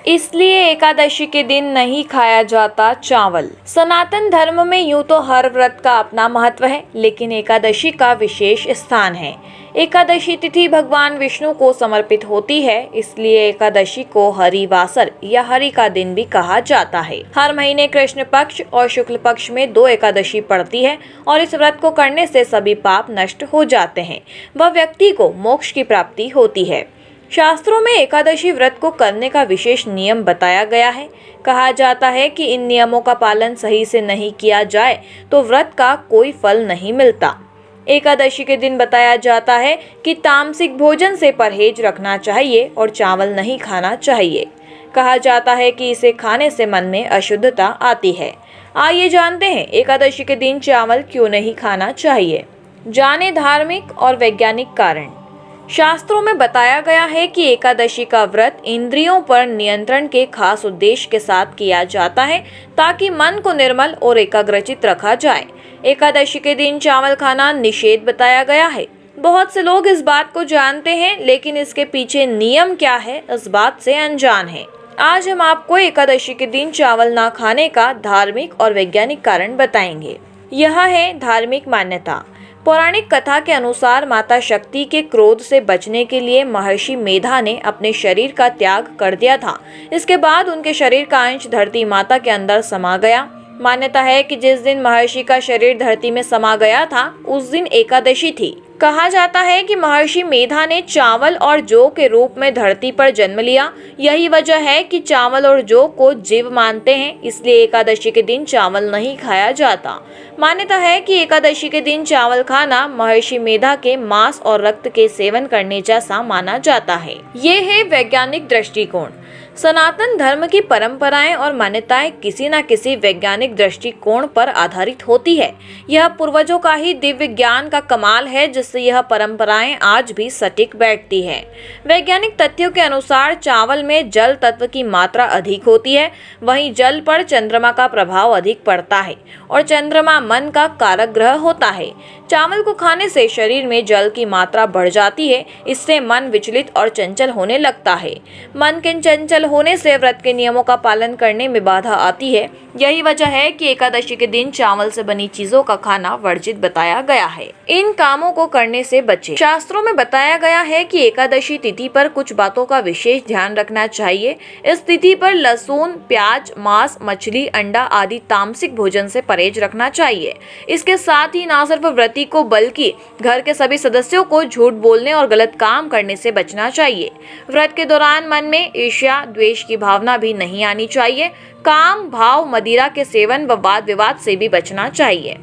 इसलिए एकादशी के दिन नहीं खाया जाता चावल। सनातन धर्म में यूं तो हर व्रत का अपना महत्व है, लेकिन एकादशी का विशेष स्थान है। एकादशी तिथि भगवान विष्णु को समर्पित होती है, इसलिए एकादशी को हरिवासर या हरि का दिन भी कहा जाता है। हर महीने कृष्ण पक्ष और शुक्ल पक्ष में 2 एकादशी पड़ती है और इस व्रत को करने से सभी पाप नष्ट हो जाते हैं व व्यक्ति को मोक्ष की प्राप्ति होती है। शास्त्रों में एकादशी व्रत को करने का विशेष नियम बताया गया है। कहा जाता है कि इन नियमों का पालन सही से नहीं किया जाए तो व्रत का कोई फल नहीं मिलता। एकादशी के दिन बताया जाता है कि तामसिक भोजन से परहेज रखना चाहिए और चावल नहीं खाना चाहिए। कहा जाता है कि इसे खाने से मन में अशुद्धता आती है। आइए जानते हैं एकादशी के दिन चावल क्यों नहीं खाना चाहिए। जाने धार्मिक और वैज्ञानिक कारण। शास्त्रों में बताया गया है कि एकादशी का व्रत इंद्रियों पर नियंत्रण के खास उद्देश्य के साथ किया जाता है ताकि मन को निर्मल और एकाग्रचित रखा जाए। एकादशी के दिन चावल खाना निषेध बताया गया है। बहुत से लोग इस बात को जानते हैं, लेकिन इसके पीछे नियम क्या है इस बात से अनजान है। आज हम आपको एकादशी के दिन चावल ना खाने का धार्मिक और वैज्ञानिक कारण बताएंगे। यह है धार्मिक मान्यता। पौराणिक कथा के अनुसार माता शक्ति के क्रोध से बचने के लिए महर्षि मेधा ने अपने शरीर का त्याग कर दिया था। इसके बाद उनके शरीर का अंश धरती माता के अंदर समा गया। मान्यता है कि जिस दिन महर्षि का शरीर धरती में समा गया था उस दिन एकादशी थी। कहा जाता है कि महर्षि मेधा ने चावल और जौ के रूप में धरती पर जन्म लिया। यही वजह है कि चावल और जौ को जीव मानते हैं, इसलिए एकादशी के दिन चावल नहीं खाया जाता। मान्यता है कि एकादशी के दिन चावल खाना महर्षि मेधा के मांस और रक्त के सेवन करने जैसा माना जाता है। ये है वैज्ञानिक दृष्टिकोण। सनातन धर्म की परंपराएं और मान्यताएं किसी न किसी वैज्ञानिक दृष्टिकोण पर आधारित होती है। यह पूर्वजों का ही दिव्य ज्ञान का कमाल है, जिससे यह परंपराएं आज भी सटीक बैठती है। वैज्ञानिक तथ्यों के अनुसार चावल में जल तत्व की मात्रा अधिक होती है, वहीं जल पर चंद्रमा का प्रभाव अधिक पड़ता है और चंद्रमा मन का कारक ग्रह होता है। चावल को खाने से शरीर में जल की मात्रा बढ़ जाती है, इससे मन विचलित और चंचल होने लगता है। मन के चंचल होने से व्रत के नियमों का पालन करने में बाधा आती है। यही वजह है कि एकादशी के दिन चावल से बनी चीजों का खाना वर्जित बताया गया है। इन कामों को करने से बचें। शास्त्रों में बताया गया है कि एकादशी तिथि पर कुछ बातों का विशेष ध्यान रखना चाहिए। इस तिथि पर लहसुन, प्याज, मांस, मछली, अंडा आदि तामसिक भोजन से परहेज रखना चाहिए। इसके साथ ही न सिर्फ व्रती को बल्कि घर के सभी सदस्यों को झूठ बोलने और गलत काम करने से बचना चाहिए। व्रत के दौरान मन में ईर्ष्या, द्वेष की भावना भी नहीं आनी चाहिए। काम, भाव, मदिरा के सेवन व वाद विवाद से भी बचना चाहिए।